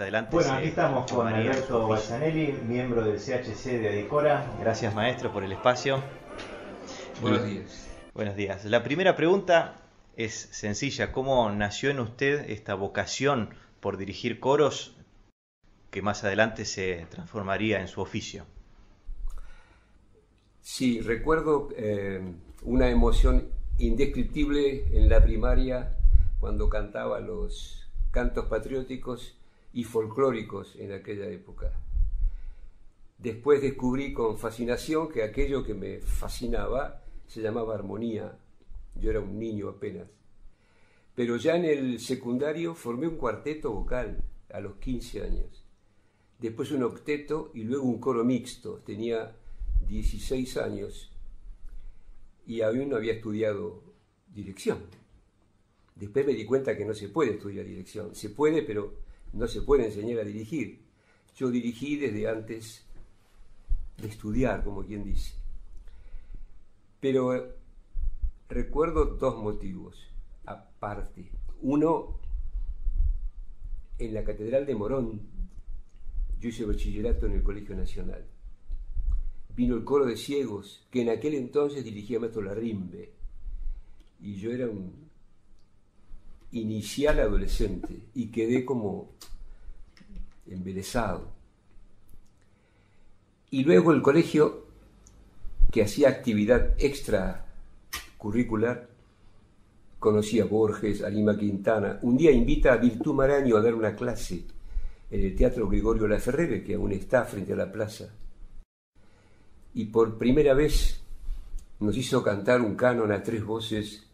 adelante Bueno, se aquí estamos con transformaría en su Alberto oficio. Balzanelli, miembro del CHC de Adicora. Gracias, maestro, por el espacio. Buenos días. Buenos días. La primera pregunta es sencilla. ¿Cómo nació en usted esta vocación por dirigir coros que más adelante se transformaría en su oficio? Sí, recuerdo una emoción indescriptible en la primaria cuando cantaba los cantos patrióticos y folclóricos en aquella época. Después descubrí con fascinación que aquello que me fascinaba se llamaba armonía. Yo era un niño apenas. Pero ya en el secundario formé un cuarteto vocal a los 15 años. Después un octeto y luego un coro mixto. Tenía 16 años y aún no había estudiado dirección. Después me di cuenta que no se puede estudiar dirección. Se puede, pero no se puede enseñar a dirigir. Yo dirigí desde antes de estudiar, como quien dice. Pero recuerdo dos motivos aparte. Uno, en la Catedral de Morón, yo hice bachillerato en el Colegio Nacional. Vino el coro de ciegos, que en aquel entonces dirigía Maestro Larrimbe. Y yo era un inicial adolescente y quedé como embelesado. Y luego el colegio, que hacía actividad extracurricular, conocí a Borges, a Lima Quintana. Un día invita a Virtú Maraño a dar una clase en el Teatro Gregorio Laferrere, que aún está frente a la plaza. Y por primera vez nos hizo cantar un canon a 3 voces,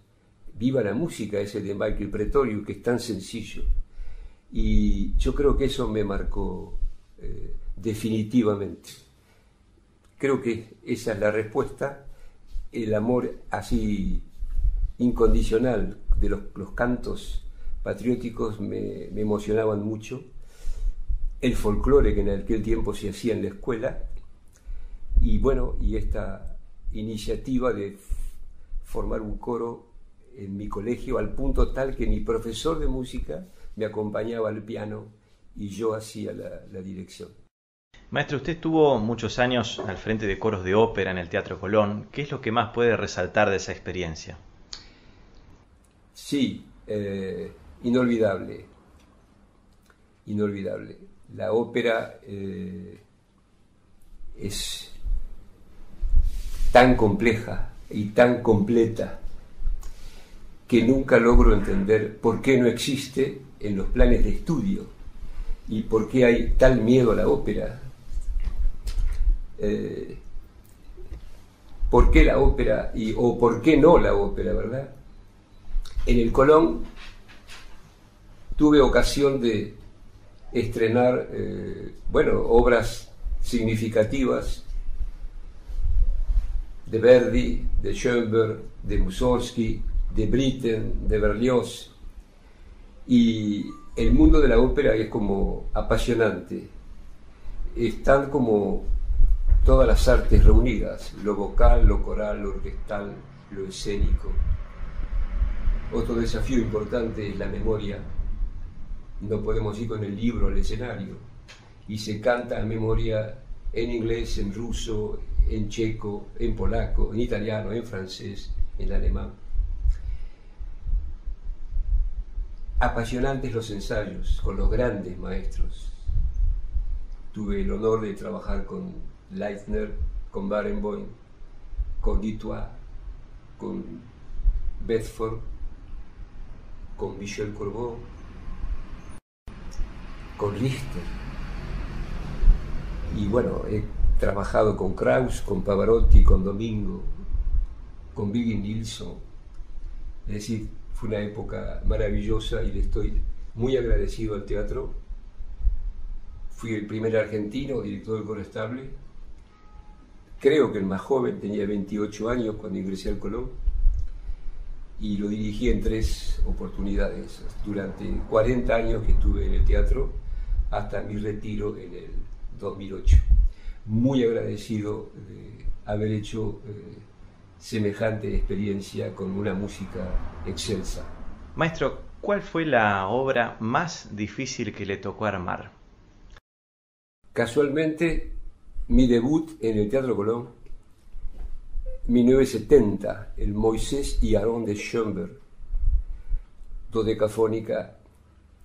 Viva la música, ese de Michael Pretorio, que es tan sencillo. Y yo creo que eso me marcó definitivamente. Creo que esa es la respuesta, el amor así incondicional de los cantos patrióticos me emocionaban mucho, el folclore que en aquel tiempo se hacía en la escuela, y bueno, y esta iniciativa de formar un coro en mi colegio al punto tal que mi profesor de música me acompañaba al piano y yo hacía la dirección. Maestro, usted estuvo muchos años al frente de coros de ópera en el Teatro Colón. ¿Qué es lo que más puede resaltar de esa experiencia? Sí, inolvidable. Inolvidable. La ópera es tan compleja y tan completa que nunca logro entender por qué no existe en los planes de estudio y por qué hay tal miedo a la ópera. ¿Por qué la ópera o por qué no la ópera, verdad? En el Colón tuve ocasión de estrenar obras significativas de Verdi, de Schoenberg, de Mussorgsky, de Britten, de Berlioz, y el mundo de la ópera es como apasionante. Están como todas las artes reunidas, lo vocal, lo coral, lo orquestal, lo escénico. Otro desafío importante es la memoria. No podemos ir con el libro al escenario y se canta a memoria en inglés, en ruso, en checo, en polaco, en italiano, en francés, en alemán. Apasionantes los ensayos con los grandes maestros. Tuve el honor de trabajar con Leitner, con Barenboim, con Guitois, con Bedford, con Michel Corbeau, con Richter. Y bueno, he trabajado con Krauss, con Pavarotti, con Domingo, con Viggy Nilsson. Es decir, fue una época maravillosa y le estoy muy agradecido al teatro. Fui el primer argentino director del coro estable. Creo que el más joven, tenía 28 años cuando ingresé al Colón. Y lo dirigí en 3 oportunidades durante 40 años que estuve en el teatro hasta mi retiro en el 2008. Muy agradecido de haber hecho semejante experiencia con una música excelsa. Maestro, ¿cuál fue la obra más difícil que le tocó armar? Casualmente, mi debut en el Teatro Colón, 1970, el Moisés y Aarón de Schoenberg, dodecafónica,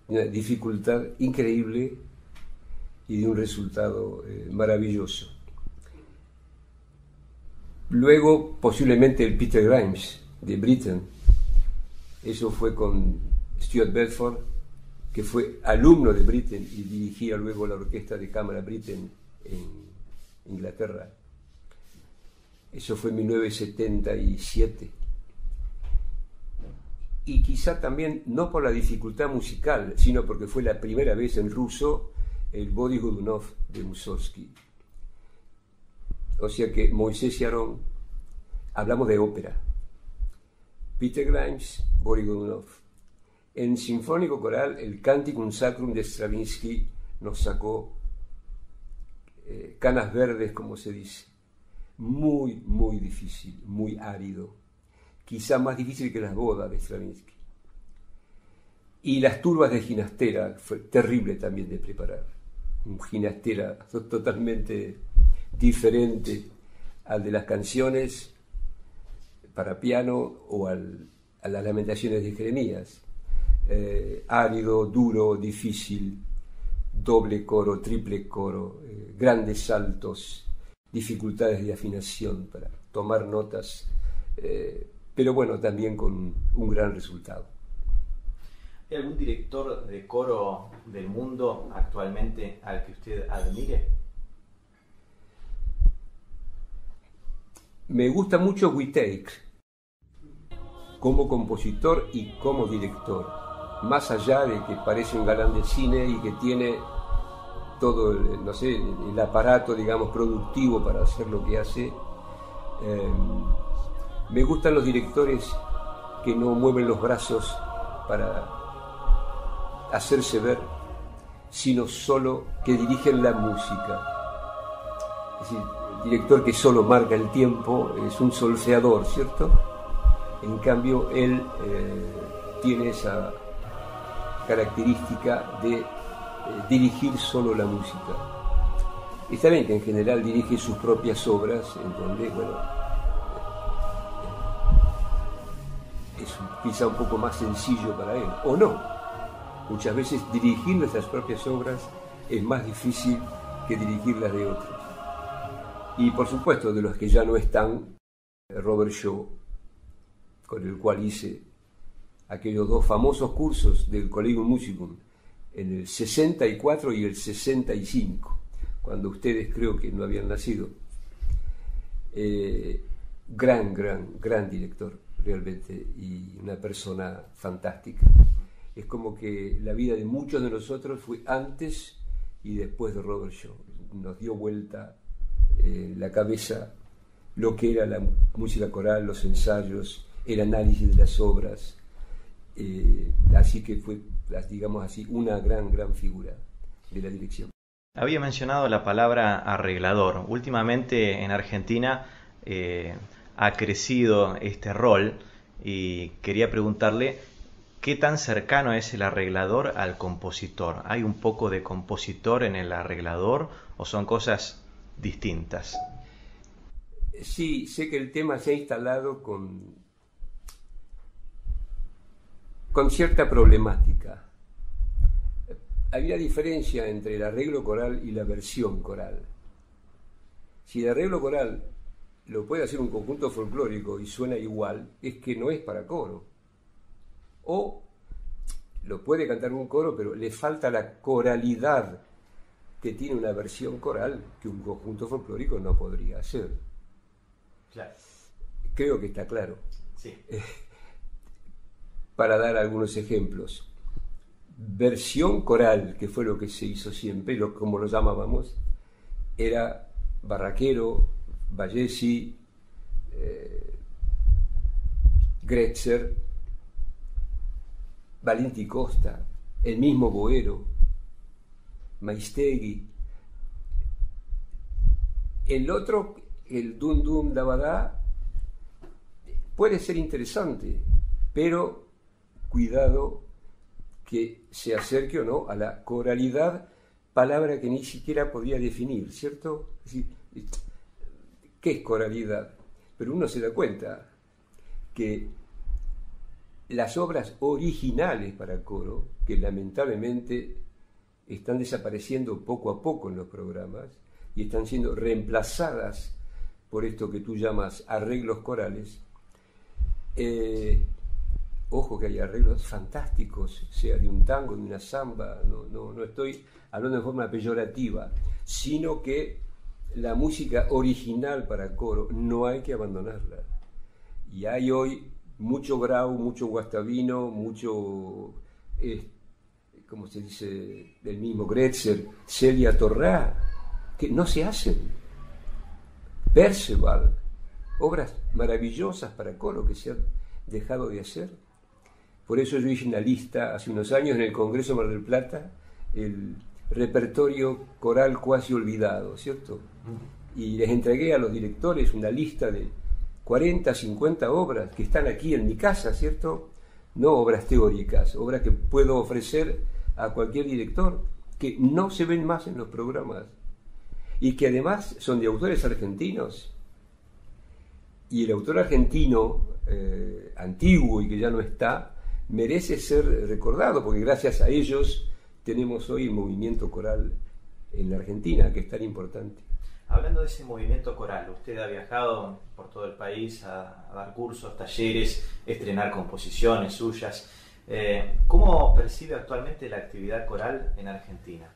una dificultad increíble y de un resultado maravilloso. Luego, posiblemente el Peter Grimes de Britten, eso fue con Stuart Bedford, que fue alumno de Britten y dirigía luego la orquesta de cámara Britten en Inglaterra. Eso fue en 1977. Y quizá también, no por la dificultad musical, sino porque fue la primera vez en ruso el Boris Godunov de Mussorgsky. O sea que Moisés y Aarón, hablamos de ópera. Peter Grimes, Boris Godunov. En Sinfónico Coral, el Canticum Sacrum de Stravinsky nos sacó canas verdes, como se dice. Muy, muy difícil, muy árido. Quizá más difícil que las bodas de Stravinsky. Y las turbas de Ginastera, fue terrible también de preparar. Un Ginastera totalmente diferente al de las canciones para piano o a las lamentaciones de Jeremías. Árido, duro, difícil, doble coro, triple coro, grandes saltos, dificultades de afinación para tomar notas, pero bueno, también con un gran resultado. ¿Hay algún director de coro del mundo actualmente al que usted admire? Me gusta mucho Wittek como compositor y como director, más allá de que parece un galán de cine y que tiene todo el aparato, digamos, productivo para hacer lo que hace. Me gustan los directores que no mueven los brazos para hacerse ver, sino solo que dirigen la música. Es decir, el director que solo marca el tiempo es un solfeador, ¿cierto? En cambio, él tiene esa característica de dirigir solo la música. Está bien que en general dirige sus propias obras, en donde, bueno, es quizá un poco más sencillo para él, o no. Muchas veces dirigir nuestras propias obras es más difícil que dirigir las de otros. Y por supuesto, de los que ya no están, Robert Shaw, con el cual hice aquellos dos famosos cursos del Collegium Musicum en el 64 y el 65, cuando ustedes creo que no habían nacido. Gran director, realmente, y una persona fantástica. Es como que la vida de muchos de nosotros fue antes y después de Robert Shaw. Nos dio vuelta la cabeza lo que era la música coral, los ensayos, el análisis de las obras. Así que fue, digamos así, una gran figura de la dirección. Había mencionado la palabra arreglador. Últimamente en Argentina ha crecido este rol y quería preguntarle qué tan cercano es el arreglador al compositor. ¿Hay un poco de compositor en el arreglador o son cosas distintas? Sí, sé que el tema se ha instalado con cierta problemática. Hay una diferencia entre el arreglo coral y la versión coral. Si el arreglo coral lo puede hacer un conjunto folclórico y suena igual, es que no es para coro. O lo puede cantar un coro, pero le falta la coralidad que tiene una versión coral que un conjunto folclórico no podría hacer. Claro. Creo que está claro. Sí. Para dar algunos ejemplos. Versión coral, que fue lo que se hizo siempre, como lo llamábamos, era Barraquero, Vallesi, Gretzer, Valenti Costa, el mismo Boero, Maistegui. El otro, el Dum Dum Dabadá, puede ser interesante, pero cuidado que se acerque o no a la coralidad palabra que ni siquiera podía definir, ¿cierto? Es decir, ¿qué es coralidad? Pero uno se da cuenta que las obras originales para coro, que lamentablemente están desapareciendo poco a poco en los programas y están siendo reemplazadas por esto que tú llamas arreglos corales, ojo que hay arreglos fantásticos, sea de un tango, de una samba, no estoy hablando de forma peyorativa, sino que la música original para coro no hay que abandonarla. Y hay hoy mucho Grau, mucho Guastavino, mucho, como se dice, del mismo Gretzer, Celia Torrá, que no se hacen. Perceval, obras maravillosas para coro que se han dejado de hacer. Por eso yo hice una lista hace unos años en el Congreso de Mar del Plata, el repertorio coral cuasi olvidado, ¿cierto? Y les entregué a los directores una lista de 40, 50 obras que están aquí en mi casa, ¿cierto? No obras teóricas, obras que puedo ofrecer a cualquier director, que no se ven más en los programas y que además son de autores argentinos. Y el autor argentino antiguo y que ya no está, merece ser recordado, porque gracias a ellos tenemos hoy el movimiento coral en la Argentina, que es tan importante. Hablando de ese movimiento coral, usted ha viajado por todo el país a dar cursos, talleres, estrenar composiciones suyas. ¿Cómo percibe actualmente la actividad coral en Argentina?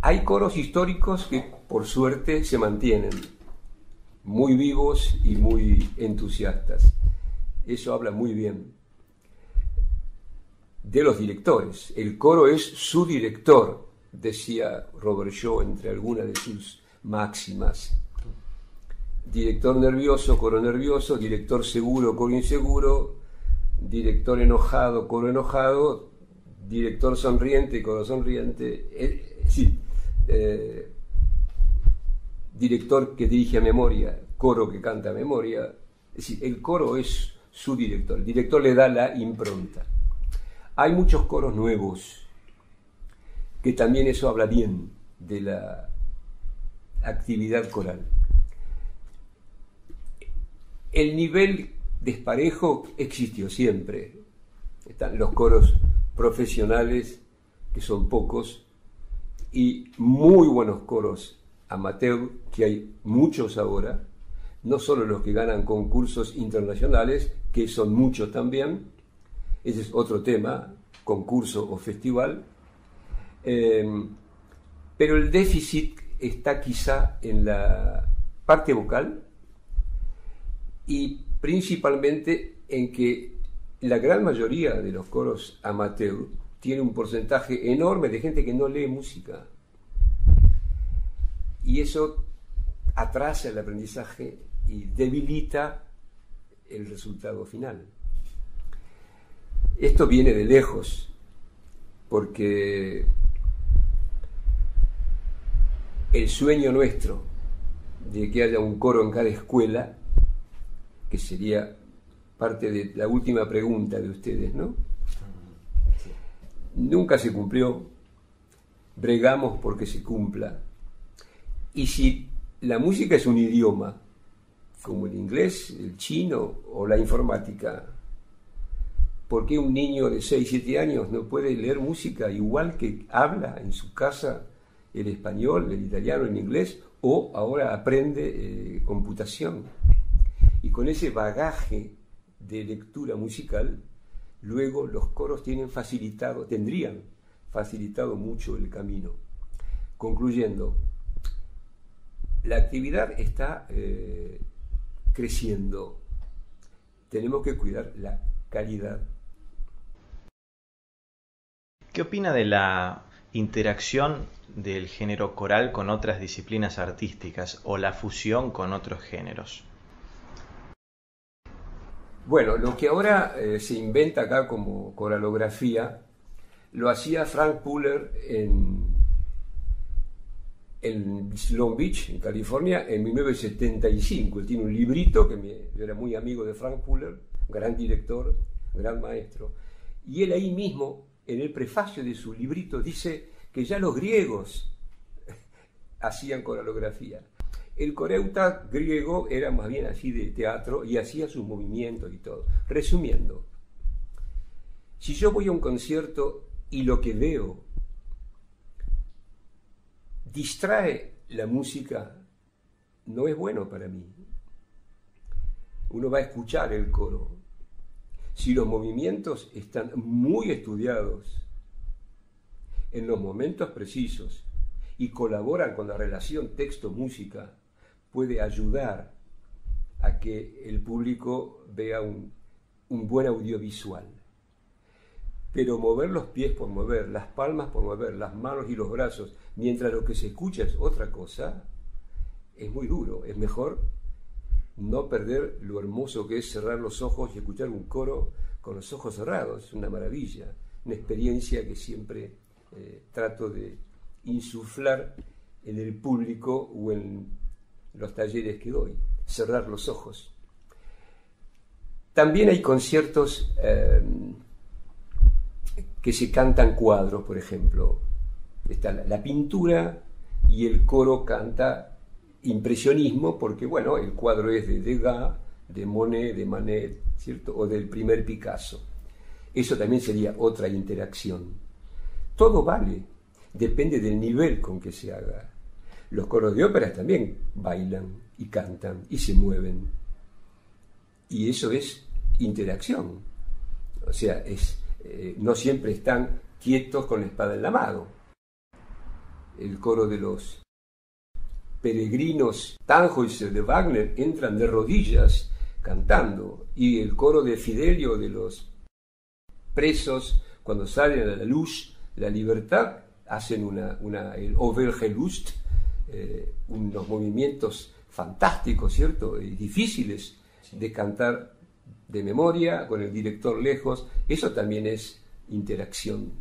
Hay coros históricos que, por suerte, se mantienen muy vivos y muy entusiastas. Eso habla muy bien de los directores. El coro es su director, decía Robert Shaw entre algunas de sus máximas. Director nervioso, coro nervioso; director seguro, coro inseguro; director enojado, coro enojado; director sonriente, coro sonriente. Director que dirige a memoria, coro que canta a memoria. Es decir, el coro es su director. El director le da la impronta. Hay muchos coros nuevos, que también eso habla bien de la actividad coral. El nivel desparejo existió siempre. Están los coros profesionales, que son pocos, y muy buenos coros amateur, que hay muchos ahora, no solo los que ganan concursos internacionales, que son muchos también. Ese es otro tema, concurso o festival. Pero el déficit está quizá en la parte vocal y principalmente en que la gran mayoría de los coros amateur tiene un porcentaje enorme de gente que no lee música. Y eso atrasa el aprendizaje y debilita el resultado final. Esto viene de lejos, porque el sueño nuestro de que haya un coro en cada escuela, que sería parte de la última pregunta de ustedes, ¿no? Nunca se cumplió. Bregamos porque se cumpla. Y si la música es un idioma, como el inglés, el chino o la informática, ¿por qué un niño de 6, 7 años no puede leer música igual que habla en su casa el español, el italiano, el inglés, o ahora aprende computación? Y con ese bagaje de lectura musical, luego los coros tendrían facilitado mucho el camino. Concluyendo, la actividad está creciendo. Tenemos que cuidar la calidad. ¿Qué opina de la interacción del género coral con otras disciplinas artísticas o la fusión con otros géneros? Bueno, lo que ahora se inventa acá como coralografía, lo hacía Frank Puller en Long Beach, en California, en 1975. Él tiene un librito, yo era muy amigo de Frank Puller, gran director, gran maestro, y él ahí mismo en el prefacio de su librito dice que ya los griegos hacían coralografía. El coreuta griego era más bien así de teatro y hacía sus movimientos y todo. Resumiendo, si yo voy a un concierto y lo que veo distrae la música, no es bueno para mí. Uno va a escuchar el coro. Si los movimientos están muy estudiados en los momentos precisos y colaboran con la relación texto-música, puede ayudar a que el público vea un buen audiovisual. Pero mover los pies por mover, las palmas por mover, las manos y los brazos, mientras lo que se escucha es otra cosa, es muy duro. Es mejor no perder lo hermoso que es cerrar los ojos y escuchar un coro con los ojos cerrados. Es una maravilla, una experiencia que siempre trato de insuflar en el público o en los talleres que doy, cerrar los ojos. También hay conciertos que se cantan cuadros, por ejemplo. Está la pintura y el coro canta impresionismo, porque bueno, el cuadro es de Degas, de Monet, de Manet, ¿cierto? O del primer Picasso. Eso también sería otra interacción. Todo vale, depende del nivel con que se haga. Los coros de óperas también bailan y cantan y se mueven. Y eso es interacción. O sea, no siempre están quietos con la espada en la mano. El coro de los peregrinos Tannhäuser de Wagner entran de rodillas cantando, y el coro de Fidelio de los presos, cuando salen a la luz, la libertad, hacen el Auvergelust, unos movimientos fantásticos, ¿cierto? Y difíciles de cantar de memoria, con el director lejos. Eso también es interacción.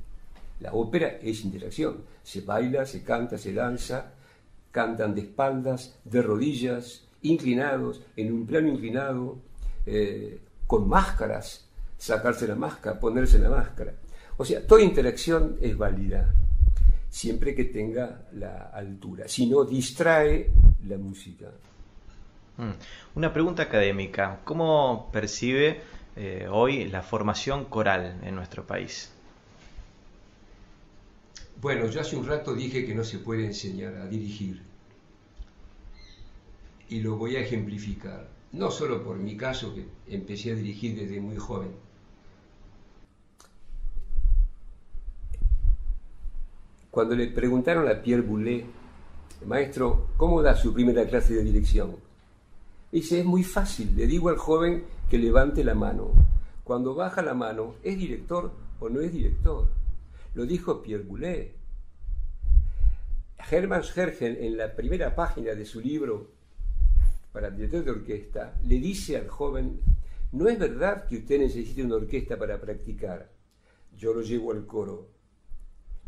La ópera es interacción. Se baila, se canta, se danza, cantan de espaldas, de rodillas, inclinados, en un plano inclinado, con máscaras, sacarse la máscara, ponerse la máscara. O sea, toda interacción es válida, siempre que tenga la altura. Si no, distrae la música. Una pregunta académica. ¿Cómo percibe hoy la formación coral en nuestro país? Bueno, yo hace un rato dije que no se puede enseñar a dirigir. Y lo voy a ejemplificar. No solo por mi caso, que empecé a dirigir desde muy joven. Cuando le preguntaron a Pierre Boulez, maestro, ¿cómo da su primera clase de dirección? Dice, es muy fácil, le digo al joven que levante la mano. Cuando baja la mano, ¿es director o no es director? Lo dijo Pierre Boulez. Hermann Scherchen, en la primera página de su libro para director de orquesta, le dice al joven, no es verdad que usted necesite una orquesta para practicar. Yo lo llevo al coro.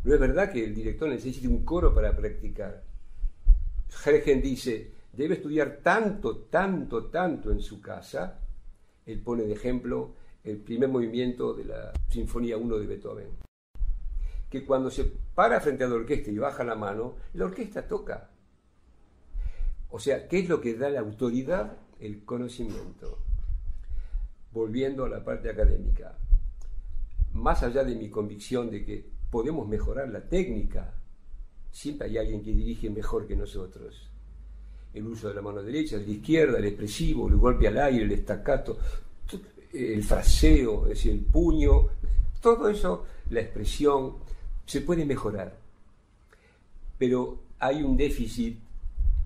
No es verdad que el director necesite un coro para practicar. Scherchen dice, debe estudiar tanto en su casa. Él pone de ejemplo el primer movimiento de la Sinfonía 1 de Beethoven, que cuando se para frente a la orquesta y baja la mano, la orquesta toca. O sea, ¿qué es lo que da la autoridad? El conocimiento. Volviendo a la parte académica, más allá de mi convicción de que podemos mejorar la técnica, siempre hay alguien que dirige mejor que nosotros. El uso de la mano derecha, de la izquierda, el expresivo, el golpe al aire, el staccato, el fraseo, es decir, el puño, todo eso, la expresión, se puede mejorar. Pero hay un déficit,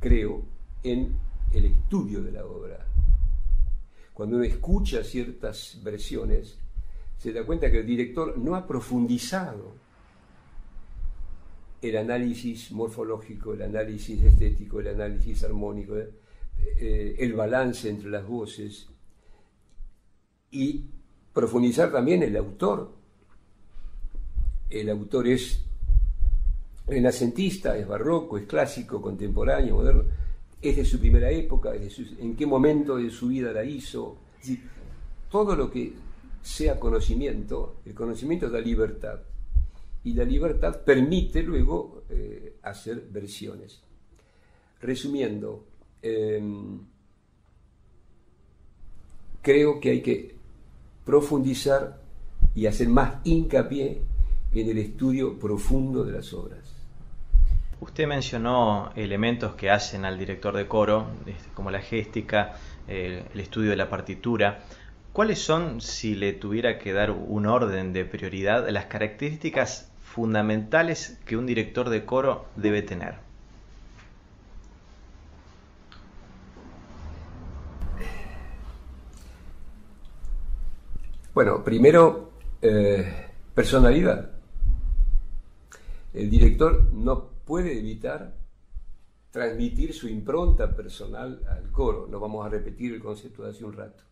creo, en el estudio de la obra. Cuando uno escucha ciertas versiones, se da cuenta que el director no ha profundizado el análisis morfológico, el análisis estético, el análisis armónico, el balance entre las voces, y profundizar también el autor. El autor es renacentista, es barroco, es clásico, contemporáneo, moderno, es de su primera época, en qué momento de su vida la hizo. Es decir, todo lo que sea conocimiento, el conocimiento da libertad. y la libertad permite luego hacer versiones. Resumiendo, creo que hay que profundizar y hacer más hincapié en el estudio profundo de las obras. Usted mencionó elementos que hacen al director de coro, como la géstica, el estudio de la partitura. ¿Cuáles son, si le tuviera que dar un orden de prioridad, las características fundamentales que un director de coro debe tener? Bueno, primero, personalidad. El director no puede evitar transmitir su impronta personal al coro. No vamos a repetir el concepto de hace un rato.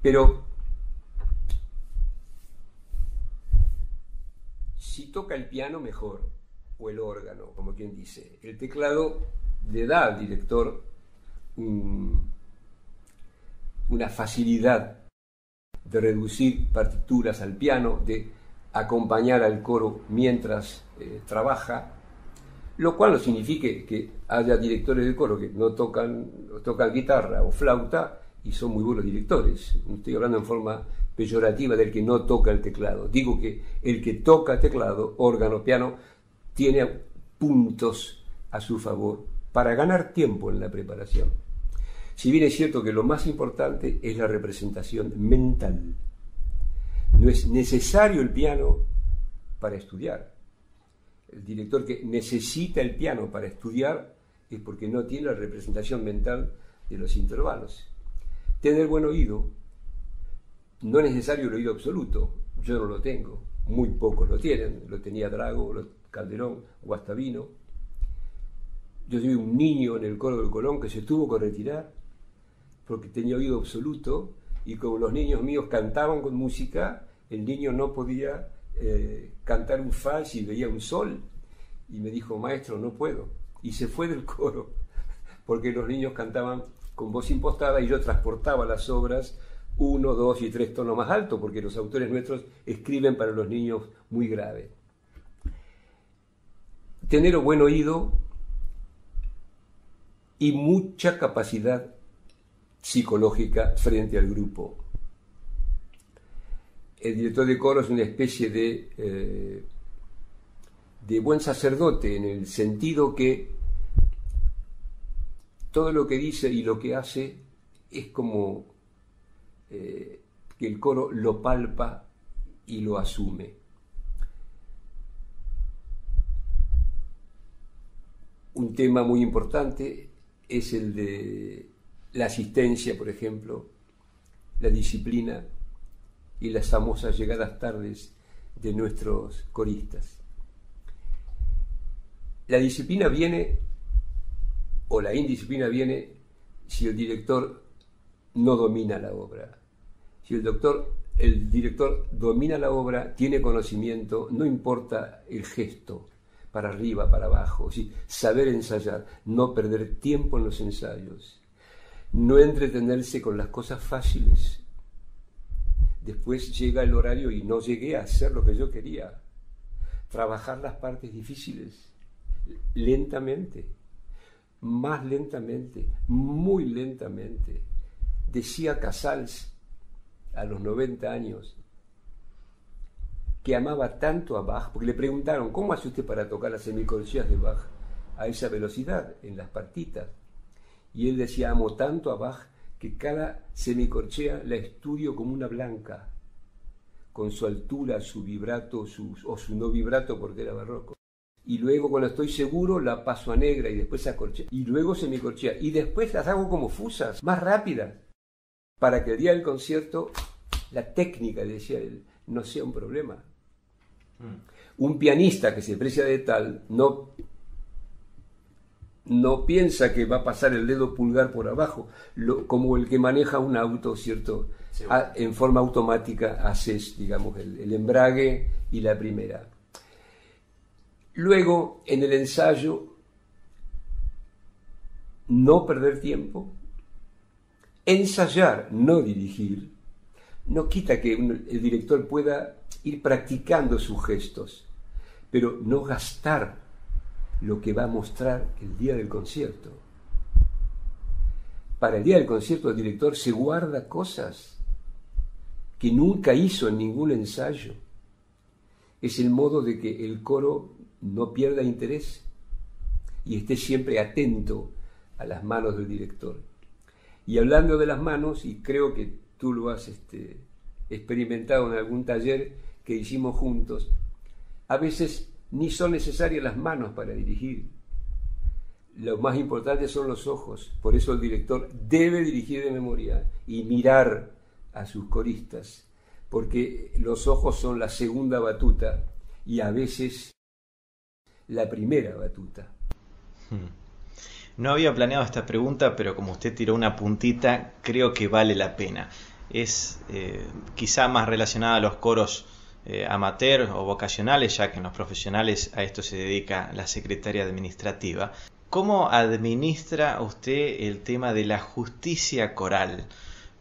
Pero si toca el piano, mejor, o el órgano, como quien dice. El teclado le da al director una facilidad de reducir partituras al piano, de acompañar al coro mientras trabaja, lo cual no significa que haya directores de coro que no tocan guitarra o flauta y son muy buenos directores. No estoy hablando en forma peyorativa del que no toca el teclado. Digo que el que toca teclado, órgano, piano, tiene puntos a su favor para ganar tiempo en la preparación. Si bien es cierto que lo más importante es la representación mental. No es necesario el piano para estudiar. El director que necesita el piano para estudiar es porque no tiene la representación mental de los intervalos. Tener buen oído, no es necesario el oído absoluto, yo no lo tengo, muy pocos lo tienen, lo tenía Drago, Calderón, Guastavino. Yo soy un niño en el coro del Colón que se tuvo que retirar porque tenía oído absoluto, y como los niños míos cantaban con música, el niño no podía cantar un fa si veía un sol, y me dijo: maestro, no puedo, y se fue del coro porque los niños cantaban con voz impostada y yo transportaba las obras 1, 2 y 3 tonos más alto, porque los autores nuestros escriben para los niños muy grave. Tener buen oído y mucha capacidad psicológica frente al grupo. El director de coro es una especie de buen sacerdote, en el sentido que todo lo que dice y lo que hace es como que el coro lo palpa y lo asume. Un tema muy importante es el de la asistencia, por ejemplo, la disciplina y las famosas llegadas tardes de nuestros coristas. La disciplina viene, o la indisciplina viene, si el director no domina la obra. Si el director domina la obra, tiene conocimiento, no importa el gesto, para arriba, para abajo, saber ensayar, no perder tiempo en los ensayos, no entretenerse con las cosas fáciles. Después llega el horario y no llegué a hacer lo que yo quería. Trabajar las partes difíciles, lentamente, más lentamente, muy lentamente. Decía Casals, a los 90 años, que amaba tanto a Bach, porque le preguntaron: ¿cómo hace usted para tocar las semicorcheas de Bach a esa velocidad en las partitas? Y él decía: amo tanto a Bach que cada semicorchea la estudio como una blanca, con su altura, su vibrato, o su no vibrato, porque era barroco. Y luego, cuando estoy seguro, la paso a negra y después a corchea, y luego semicorchea, y después las hago como fusas, más rápidas, para que el día del concierto la técnica, decía él, no sea un problema. Un pianista que se precia de tal no piensa que va a pasar el dedo pulgar por abajo, como el que maneja un auto, ¿cierto? Sí. En forma automática haces, digamos, el embrague y la primera. Luego, en el ensayo, no perder tiempo, ensayar, no dirigir. No quita que el director pueda ir practicando sus gestos, pero no gastar lo que va a mostrar el día del concierto. Para el día del concierto el director se guarda cosas que nunca hizo en ningún ensayo. Es el modo de que el coro no pierda interés y esté siempre atento a las manos del director. Y hablando de las manos, y creo que tú lo has experimentado en algún taller que hicimos juntos, a veces ni son necesarias las manos para dirigir. Lo más importante son los ojos. Por eso el director debe dirigir de memoria y mirar a sus coristas, porque los ojos son la segunda batuta y a veces la primera batuta. No había planeado esta pregunta, pero como usted tiró una puntita, creo que vale la pena. Es quizá más relacionada a los coros amateur o vocacionales, ya que en los profesionales a esto se dedica la secretaria administrativa. ¿Cómo administra usted el tema de la justicia coral?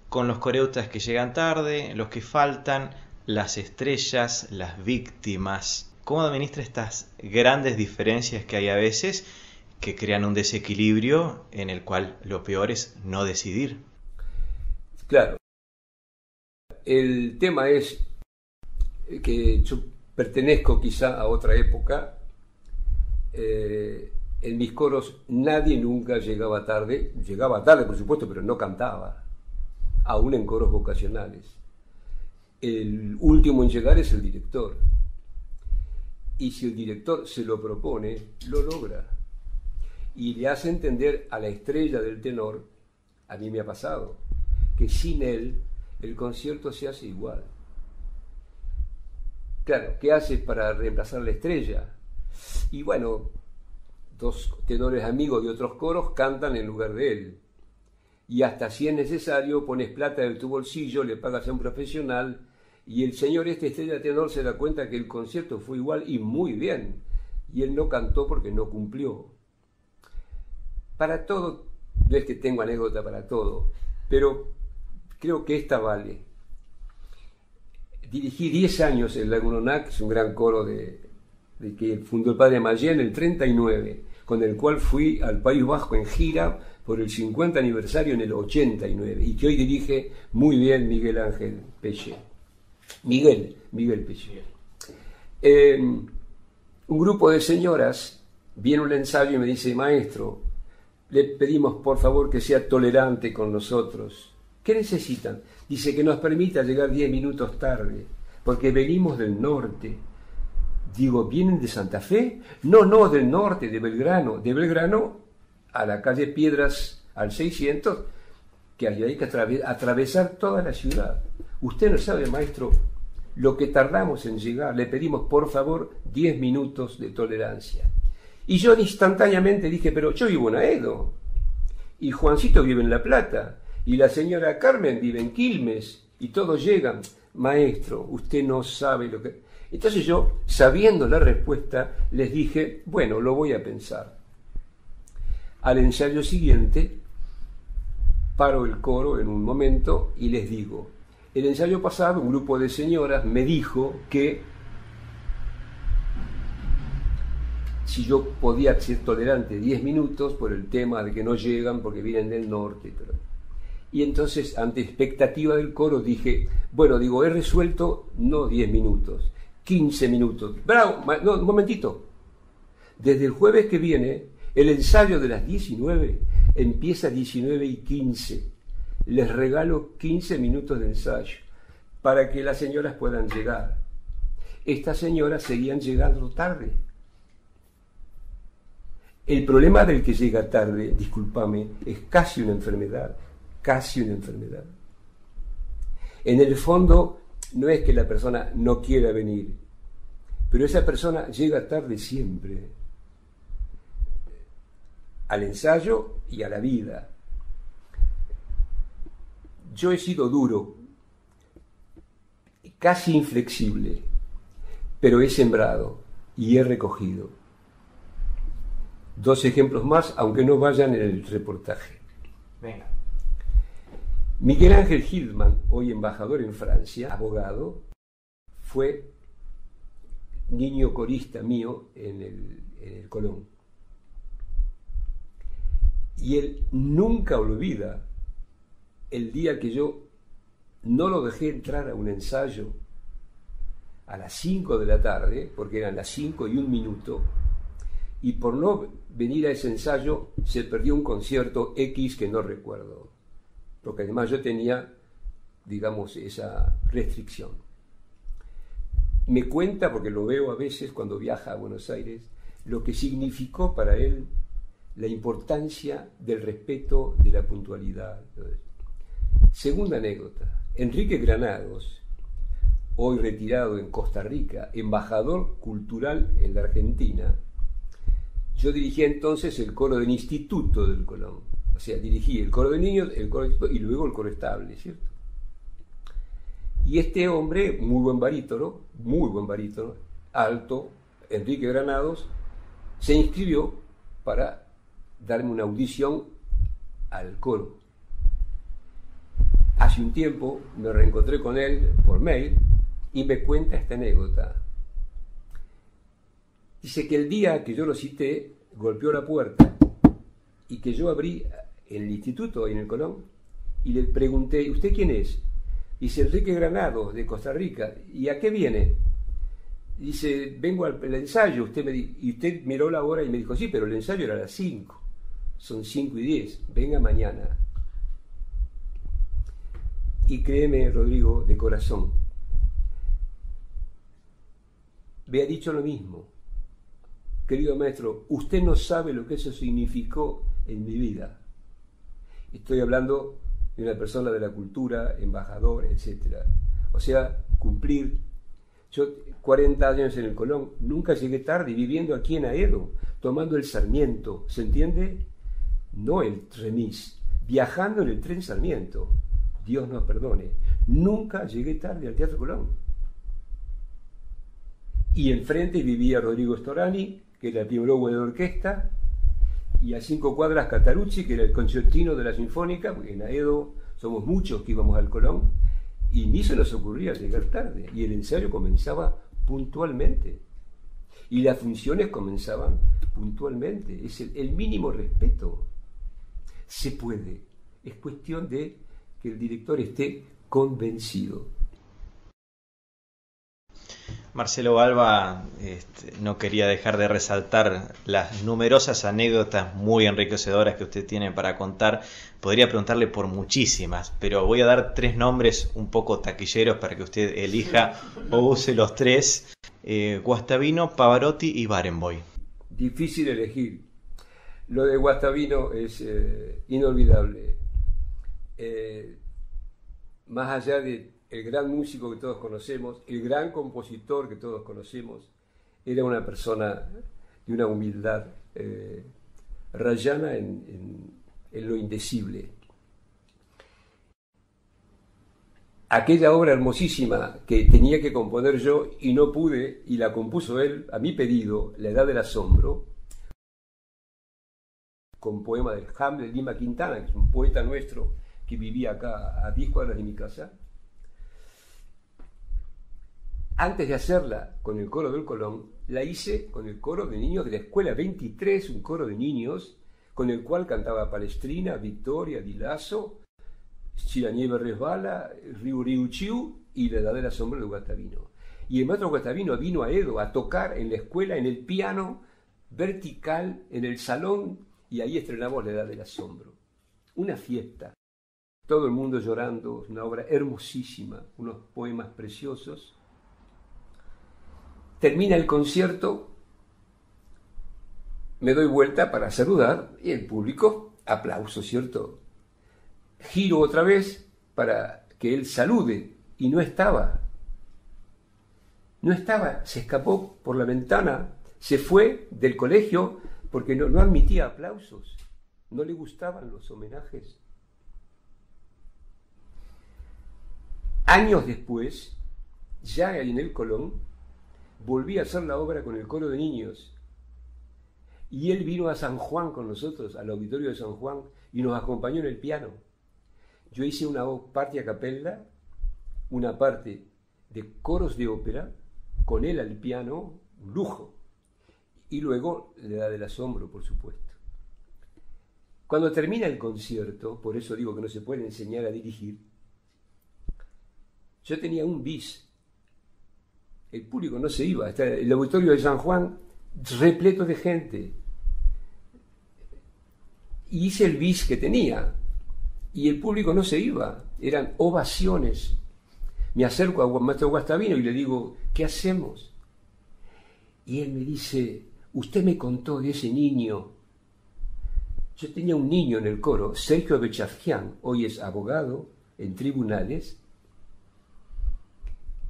Con los coreutas que llegan tarde, los que faltan, las estrellas, las víctimas. ¿Cómo administra estas grandes diferencias que hay a veces que crean un desequilibrio en el cual lo peor es no decidir? Claro. El tema es que yo pertenezco quizá a otra época. En mis coros nadie nunca llegaba tarde por supuesto, pero no cantaba, aún en coros vocacionales. El último en llegar es el director, y si el director se lo propone, lo logra, y le hace entender a la estrella del tenor, a mí me ha pasado, que sin él el concierto se hace igual. Claro, ¿qué hace para reemplazar a la estrella? Y bueno, dos tenores amigos de otros coros cantan en lugar de él. Y hasta si es necesario, pones plata de tu bolsillo, le pagas a un profesional, y el señor estrella tenor se da cuenta que el concierto fue igual y muy bien, y él no cantó porque no cumplió. Para todo, no es que tengo anécdota para todo, pero creo que esta vale. Dirigí 10 años en Lagunonac, es un gran coro de que fundó el padre Mayén en el 39, con el cual fui al País Vasco en gira por el 50 aniversario en el 89, y que hoy dirige muy bien Miguel Ángel Peche. Miguel Peche. Un grupo de señoras viene un ensayo y me dice: maestro, le pedimos por favor que sea tolerante con nosotros. ¿Qué necesitan? Dice que nos permita llegar 10 minutos tarde, porque venimos del norte. Digo, ¿vienen de Santa Fe? No, del norte, de Belgrano. De Belgrano a la calle Piedras al 600, que hay que atravesar toda la ciudad. Usted no sabe, maestro, lo que tardamos en llegar. Le pedimos, por favor, 10 minutos de tolerancia. Y yo instantáneamente dije, pero yo vivo en Aedo, y Juancito vive en La Plata, y la señora Carmen vive en Quilmes, y todos llegan. Maestro, usted no sabe lo que... Entonces yo, sabiendo la respuesta, les dije, bueno, lo voy a pensar. Al ensayo siguiente, paro el coro en un momento y les digo, el ensayo pasado un grupo de señoras me dijo que si yo podía ser tolerante 10 minutos por el tema de que no llegan porque vienen del norte. Y entonces, ante expectativa del coro, dije, bueno, digo, he resuelto no 10 minutos, 15 minutos. Bravo, no, un momentito. Desde el jueves que viene, el ensayo de las 19 empieza a 19:15. Les regalo 15 minutos de ensayo para que las señoras puedan llegar. Estas señoras seguían llegando tarde. El problema del que llega tarde, discúlpame, es casi una enfermedad. Casi una enfermedad. En el fondo, no es que la persona no quiera venir, pero esa persona llega tarde siempre, al ensayo y a la vida. Yo he sido duro, casi inflexible, pero he sembrado y he recogido. 2 ejemplos más, aunque no vayan en el reportaje. Venga. Miguel Ángel Hildmann, hoy embajador en Francia, abogado, fue niño corista mío en el Colón. Y él nunca olvida el día que yo no lo dejé entrar a un ensayo a las 5 de la tarde, porque eran las 5:01, y por no venir a ese ensayo se perdió un concierto X que no recuerdo, porque además yo tenía, digamos, esa restricción. Me cuenta, porque lo veo a veces cuando viaja a Buenos Aires, lo que significó para él la importancia del respeto, de la puntualidad. Segunda anécdota, Enrique Granados, hoy retirado en Costa Rica, embajador cultural en la Argentina. Yo dirigía entonces el coro del Instituto del Colón, o sea, dirigí el coro de niños, el coro y luego el coro estable, ¿cierto? Y este hombre, muy buen barítono, alto, Enrique Granados, se inscribió para darme una audición al coro. Hace un tiempo me reencontré con él por mail y me cuenta esta anécdota. Dice que el día que yo lo cité, golpeó la puerta y que yo abrí en el instituto, en el Colón, y le pregunté, ¿usted quién es? Dice, Enrique Granados, de Costa Rica. ¿Y a qué viene? Dice, vengo al ensayo. Y usted miró la hora y me dijo, sí, pero el ensayo era a las 5. Son 5:10. Venga mañana. Y créeme, Rodrigo, de corazón, me ha dicho lo mismo. Querido maestro, usted no sabe lo que eso significó en mi vida. Estoy hablando de una persona de la cultura, embajador, etc. O sea, cumplir. Yo, 40 años en el Colón, nunca llegué tarde, viviendo aquí en Aedo, tomando el Sarmiento, ¿se entiende? No el remis, viajando en el tren Sarmiento. Dios nos perdone. Nunca llegué tarde al Teatro Colón. Y enfrente vivía Rodrigo Storani, que era el piologo de la orquesta, y a 5 cuadras Catarucci, que era el concertino de la Sinfónica, porque en Aedo somos muchos que íbamos al Colón, y ni se nos ocurría llegar tarde, y el ensayo comenzaba puntualmente, y las funciones comenzaban puntualmente. Es el mínimo respeto. Se puede, es cuestión de que el director esté convencido. Marcelo Balba no quería dejar de resaltar las numerosas anécdotas muy enriquecedoras que usted tiene para contar. Podría preguntarle por muchísimas, pero voy a dar 3 nombres un poco taquilleros para que usted elija o use los 3. Guastavino, Pavarotti y Barenboim. Difícil elegir. Lo de Guastavino es inolvidable. Más allá de el gran músico que todos conocemos, el gran compositor que todos conocemos, era una persona de una humildad rayana en lo indecible. Aquella obra hermosísima que tenía que componer yo y no pude, y la compuso él a mi pedido, La Edad del Asombro, con poema del Hamlet Lima Quintana, que es un poeta nuestro que vivía acá a 10 cuadras de mi casa. Antes de hacerla con el coro del Colón, la hice con el coro de niños de la Escuela 23, un coro de niños con el cual cantaba Palestrina, Victoria, Di Lasso, Si la nieve resbala, Riu Riu Chiu y La Edad del Asombro de Guastavino. Y el maestro Guastavino vino a Edo a tocar en la escuela, en el piano vertical, en el salón, y ahí estrenamos La Edad del Asombro. Una fiesta. Todo el mundo llorando, una obra hermosísima, unos poemas preciosos. Termina el concierto, me doy vuelta para saludar y el público, aplauso, ¿cierto? Giro otra vez para que él salude y no estaba, se escapó por la ventana, se fue del colegio porque no admitía aplausos, no le gustaban los homenajes. Años después, ya en el Colón, volví a hacer la obra con el coro de niños y él vino a San Juan con nosotros, al auditorio de San Juan, y nos acompañó en el piano. Yo hice una parte a capella, una parte de coros de ópera, con él al piano, un lujo. Y luego la Edad del Asombro, por supuesto. Cuando termina el concierto, por eso digo que no se puede enseñar a dirigir, yo tenía un bis. El público no se iba. Está el auditorio de San Juan repleto de gente. Y hice el bis que tenía. Y el público no se iba. Eran ovaciones. Me acerco a Maestro Guastavino y le digo, ¿qué hacemos? Y él me dice, usted me contó de ese niño. Yo tenía un niño en el coro, Sergio Bechavjian, hoy es abogado en tribunales,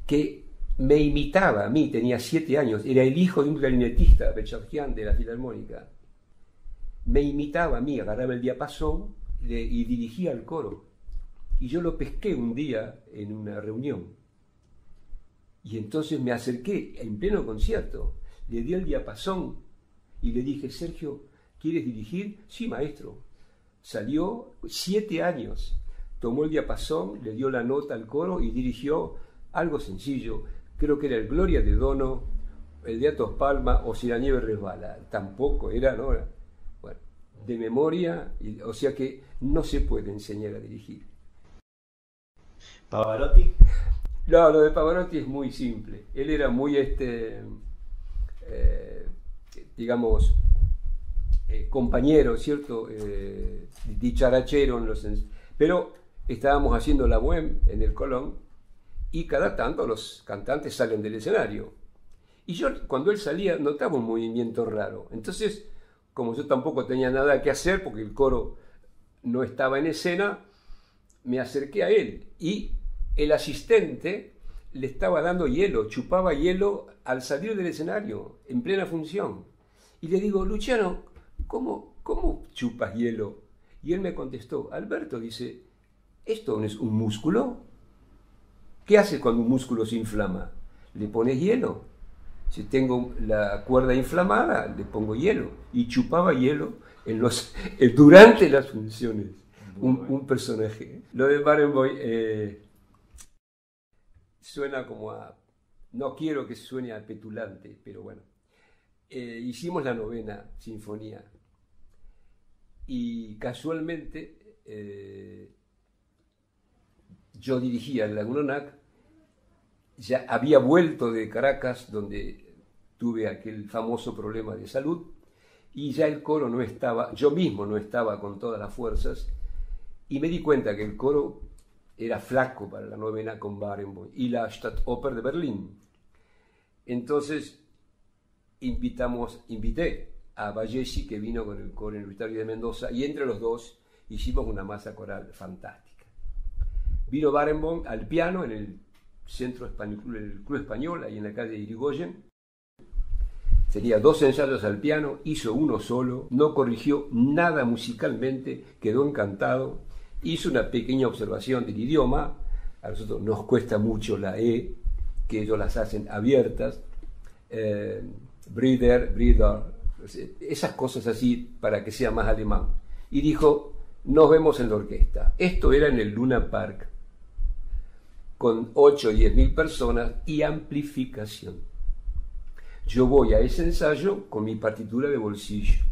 que me imitaba a mí, tenía 7 años, era el hijo de un clarinetista, Bechavjian, de la Filarmónica. Me imitaba a mí, agarraba el diapasón y dirigía el coro. Y yo lo pesqué un día en una reunión. Y entonces me acerqué en pleno concierto, le di el diapasón y le dije, Sergio, ¿quieres dirigir? Sí, maestro. Salió 7 años, tomó el diapasón, le dio la nota al coro y dirigió algo sencillo. Creo que era el Gloria de Dono, el de Atos Palma o Si la nieve resbala. Tampoco era, ¿no? Bueno, de memoria, o sea que no se puede enseñar a dirigir. ¿Pavarotti? No, lo de Pavarotti es muy simple. Él era muy, digamos, compañero, ¿cierto? Dicharachero pero estábamos haciendo la bohème en el Colón y cada tanto los cantantes salen del escenario. Y yo, cuando él salía, notaba un movimiento raro. Entonces, como yo tampoco tenía nada que hacer, porque el coro no estaba en escena, me acerqué a él y el asistente le estaba dando hielo, chupaba hielo al salir del escenario, en plena función. Y le digo, Luciano, ¿cómo chupas hielo? Y él me contestó, Alberto, dice, ¿esto no es un músculo? ¿Qué hace cuando un músculo se inflama? Le pones hielo. Si tengo la cuerda inflamada, le pongo hielo. Y chupaba hielo durante las funciones. Un personaje. Lo de Barenboim suena como a... No quiero que suene a petulante, pero bueno. Hicimos la 9ª sinfonía. Y casualmente yo dirigía el Lagunonac, ya había vuelto de Caracas, donde tuve aquel famoso problema de salud, y ya el coro no estaba, yo mismo no estaba con todas las fuerzas, y me di cuenta que el coro era flaco para la 9ª con Barenboim y la Staatsoper de Berlín. Entonces invité a Vallesi, que vino con el coro universitario de Mendoza, y entre los dos hicimos una masa coral fantástica. Vino Barenboim al piano en el Centro Español, el Club Español, ahí en la calle Irigoyen. Tenía 2 ensayos al piano, hizo uno solo, no corrigió nada musicalmente, quedó encantado. Hizo una pequeña observación del idioma, a nosotros nos cuesta mucho la E, que ellos las hacen abiertas, Brider, esas cosas así para que sea más alemán. Y dijo, nos vemos en la orquesta. Esto era en el Luna Park, con 8 o 10 mil personas y amplificación. Yo voy a ese ensayo con mi partitura de bolsillo.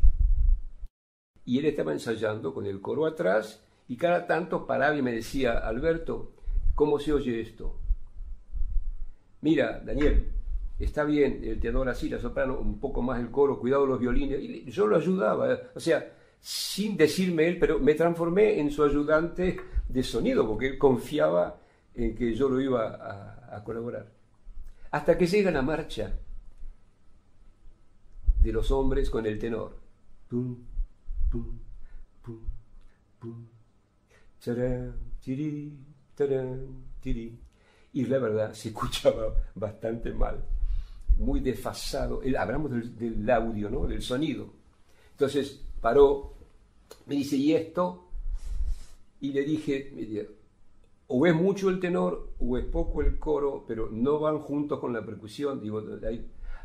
Y él estaba ensayando con el coro atrás y cada tanto paraba y me decía, Alberto, ¿cómo se oye esto? Mira, Daniel, está bien el tenor así, la soprano, un poco más el coro, cuidado los violines. Y yo lo ayudaba, o sea, sin decirme él, pero me transformé en su ayudante de sonido, porque él confiaba en que yo lo iba a colaborar. Hasta que llega la marcha de los hombres con el tenor. Pum, pum, pum, pum. Tarán, tiri, tarán, tiri. Y la verdad se escuchaba bastante mal, muy desfasado. Hablamos del audio, ¿no? Del sonido. Entonces paró, me dice, ¿y esto? Y le dije, o es mucho el tenor o es poco el coro, pero no van juntos con la percusión. Digo,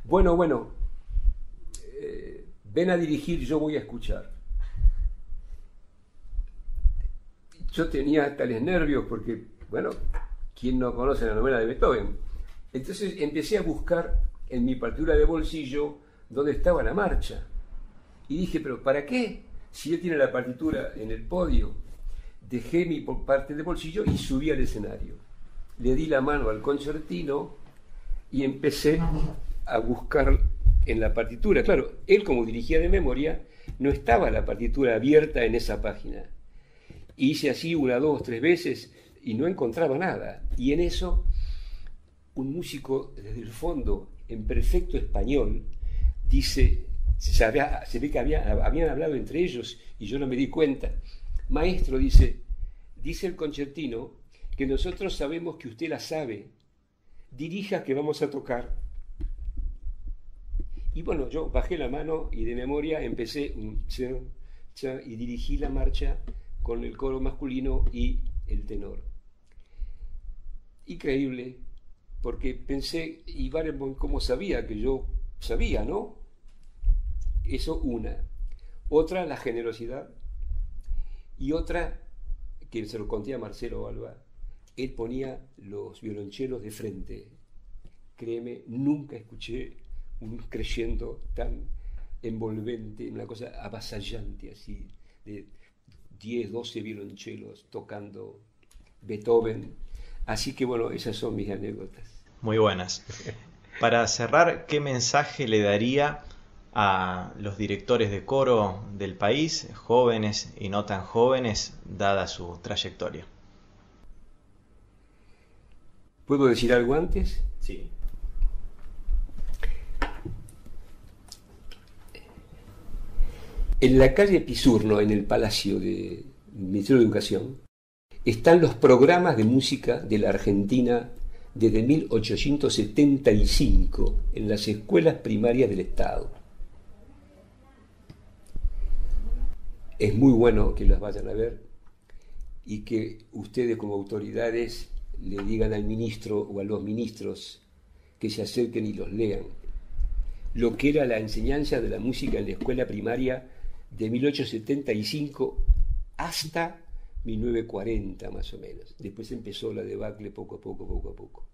bueno, ven a dirigir, yo voy a escuchar. Yo tenía tales nervios porque, bueno, ¿quién no conoce la novela de Beethoven? Entonces empecé a buscar en mi partitura de bolsillo dónde estaba la marcha. Y dije, pero ¿para qué? Si él tiene la partitura en el podio. Dejé mi parte de bolsillo y subí al escenario. Le di la mano al concertino y empecé a buscar en la partitura. Claro, él como dirigía de memoria, no estaba la partitura abierta en esa página. Hice así 1, 2, 3 veces y no encontraba nada. Y en eso, un músico desde el fondo, en perfecto español, dice, se ve que habían hablado entre ellos y yo no me di cuenta. Maestro, dice el concertino, que nosotros sabemos que usted la sabe, dirija que vamos a tocar. Y bueno, yo bajé la mano y de memoria empecé y dirigí la marcha con el coro masculino y el tenor. Increíble, porque pensé, y Barenboim cómo sabía que yo sabía, ¿no? Eso una. Otra, la generosidad. Y otra, que se lo conté a Marcelo Alba, él ponía los violonchelos de frente. Créeme, nunca escuché un crescendo tan envolvente, una cosa avasallante así, de 10, 12 violonchelos tocando Beethoven. Así que bueno, esas son mis anécdotas. Muy buenas. Para cerrar, ¿qué mensaje le daría a los directores de coro del país, jóvenes y no tan jóvenes, dada su trayectoria? ¿Puedo decir algo antes? Sí. En la calle Pisurno, en el Palacio del Ministerio de Educación, están los programas de música de la Argentina desde 1875 en las escuelas primarias del Estado. Es muy bueno que las vayan a ver y que ustedes como autoridades le digan al ministro o a los ministros que se acerquen y los lean. Lo que era la enseñanza de la música en la escuela primaria de 1875 hasta 1940 más o menos. Después empezó la debacle poco a poco.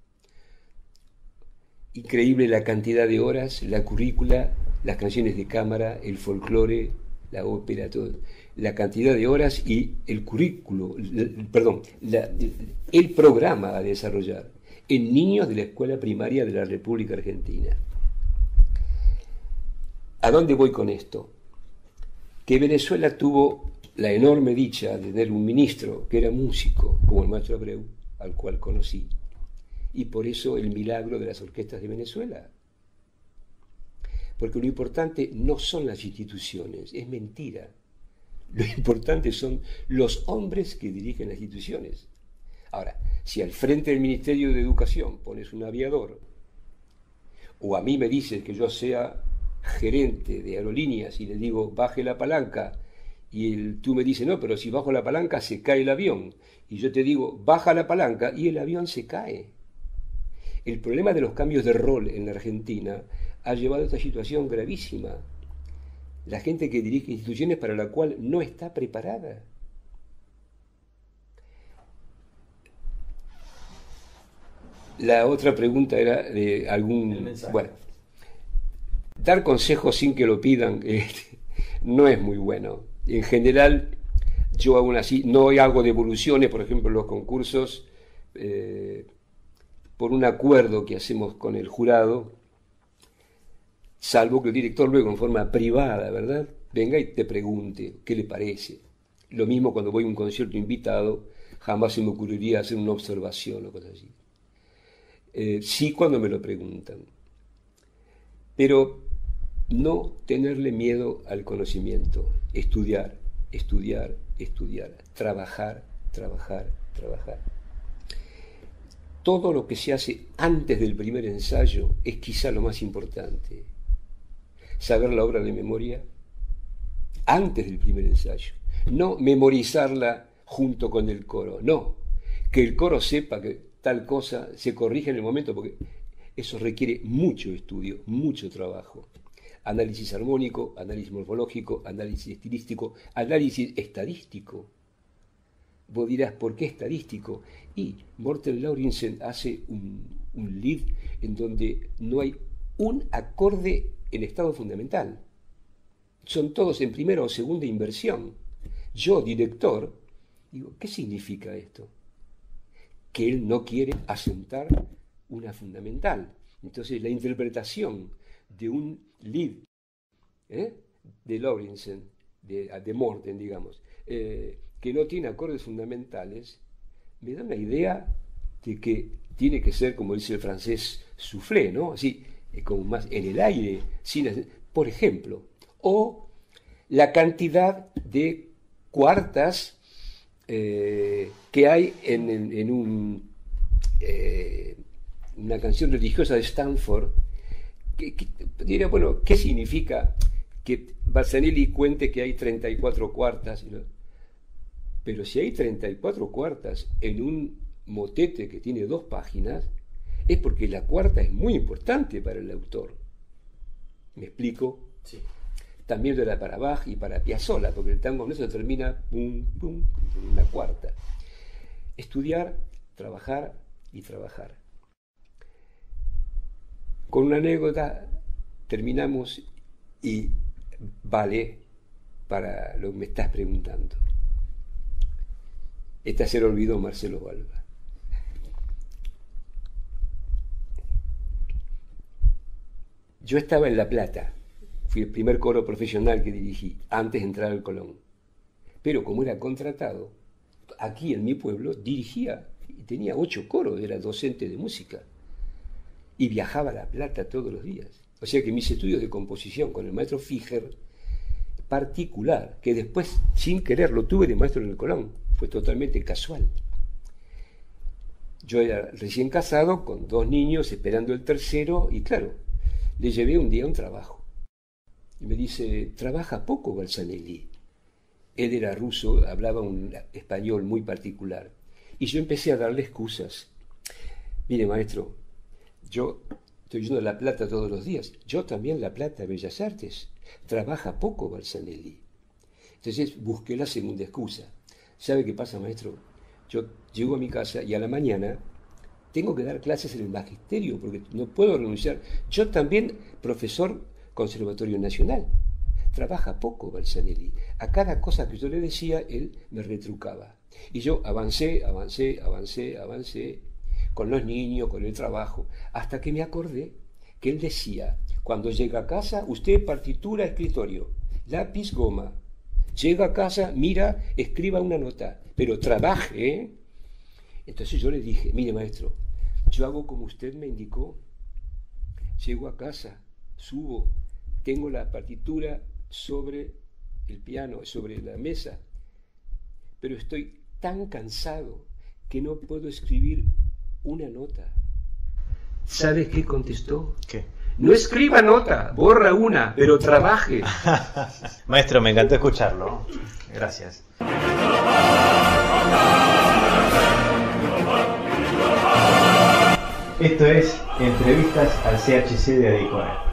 Increíble la cantidad de horas, la currícula, las canciones de cámara, el folclore, la ópera, todo. La cantidad de horas y el currículo, el programa a desarrollar en niños de la escuela primaria de la República Argentina. ¿A dónde voy con esto? Que Venezuela tuvo la enorme dicha de tener un ministro que era músico, como el maestro Abreu, al cual conocí, y por eso el milagro de las orquestas de Venezuela. Porque lo importante no son las instituciones, es mentira. Lo importante son los hombres que dirigen las instituciones. Ahora, si al frente del Ministerio de Educación pones un aviador, o a mí me dices que yo sea gerente de aerolíneas y le digo baje la palanca, y tú me dices no, pero si bajo la palanca se cae el avión, y yo te digo baja la palanca y el avión se cae. El problema de los cambios de rol en la Argentina ha llevado a esta situación gravísima. La gente que dirige instituciones para la cual no está preparada. La otra pregunta era de algún... Bueno, dar consejos sin que lo pidan no es muy bueno. En general, yo aún así no hago devoluciones, por ejemplo, en los concursos, por un acuerdo que hacemos con el jurado, salvo que el director luego en forma privada, ¿verdad?, venga y te pregunte qué le parece. Lo mismo cuando voy a un concierto invitado, jamás se me ocurriría hacer una observación o cosas así. Sí cuando me lo preguntan. Pero no tenerle miedo al conocimiento, estudiar, trabajar. Todo lo que se hace antes del primer ensayo es quizá lo más importante. Saber la obra de memoria antes del primer ensayo. No memorizarla junto con el coro, no. Que el coro sepa que tal cosa se corrige en el momento, porque eso requiere mucho estudio, mucho trabajo. Análisis armónico, análisis morfológico, análisis estilístico, análisis estadístico. Vos dirás, ¿por qué estadístico? Y Morten Lauridsen hace un lead en donde no hay un acorde en estado fundamental. Son todos en primera o segunda inversión. Yo, director, digo, ¿qué significa esto? Que él no quiere asentar una fundamental. Entonces, la interpretación de un lead de Lauridsen, de Morten, digamos, que no tiene acordes fundamentales, me da una idea de que tiene que ser, como dice el francés, soufflé, ¿no? Así, como más en el aire, por ejemplo, o la cantidad de cuartas que hay en una canción religiosa de Stanford, que diría, bueno, ¿qué significa que Barzanelli cuente que hay 34 cuartas? Pero si hay 34 cuartas en un motete que tiene 2 páginas, es porque la cuarta es muy importante para el autor. ¿Me explico? Sí. También lo era para Bach y para Piazzolla, porque el tango nuestro termina pum, pum, en una cuarta. Estudiar, trabajar y trabajar. Con una anécdota terminamos y vale para lo que me estás preguntando. Esta se le olvidó Marcelo Balba. Yo estaba en La Plata, fui el primer coro profesional que dirigí antes de entrar al Colón. Pero como era contratado, aquí en mi pueblo dirigía, y tenía 8 coros, era docente de música. Y viajaba a La Plata todos los días. O sea que mis estudios de composición con el maestro Figer, particular, que después, sin querer, lo tuve de maestro en el Colón, fue totalmente casual. Yo era recién casado, con 2 niños, esperando el tercero, y claro, le llevé un día un trabajo. Y me dice, ¿trabaja poco Barzanelli? Él era ruso, hablaba un español muy particular. Y yo empecé a darle excusas. Mire, maestro, yo estoy yendo a La Plata todos los días. Yo también La Plata, Bellas Artes. Trabaja poco Barzanelli. Entonces busqué la segunda excusa. ¿Sabe qué pasa, maestro? Yo llego a mi casa y a la mañana tengo que dar clases en el magisterio porque no puedo renunciar. Yo también, profesor Conservatorio Nacional. Trabaja poco Barzanelli. A cada cosa que yo le decía, él me retrucaba. Y yo avancé, con los niños, con el trabajo, hasta que me acordé que él decía, cuando llega a casa, usted partitura, escritorio, lápiz, goma. Llega a casa, mira, escriba una nota, pero trabaje, ¿eh? Entonces yo le dije, mire maestro, yo hago como usted me indicó. Llego a casa, subo, tengo la partitura sobre el piano, sobre la mesa, pero estoy tan cansado que no puedo escribir una nota. ¿Sabes qué contestó? ¿Qué? No escriba nota, borra una, pero trabaje. Maestro, me encantó escucharlo. Gracias. Esto es Entrevistas al CHC de Adicora.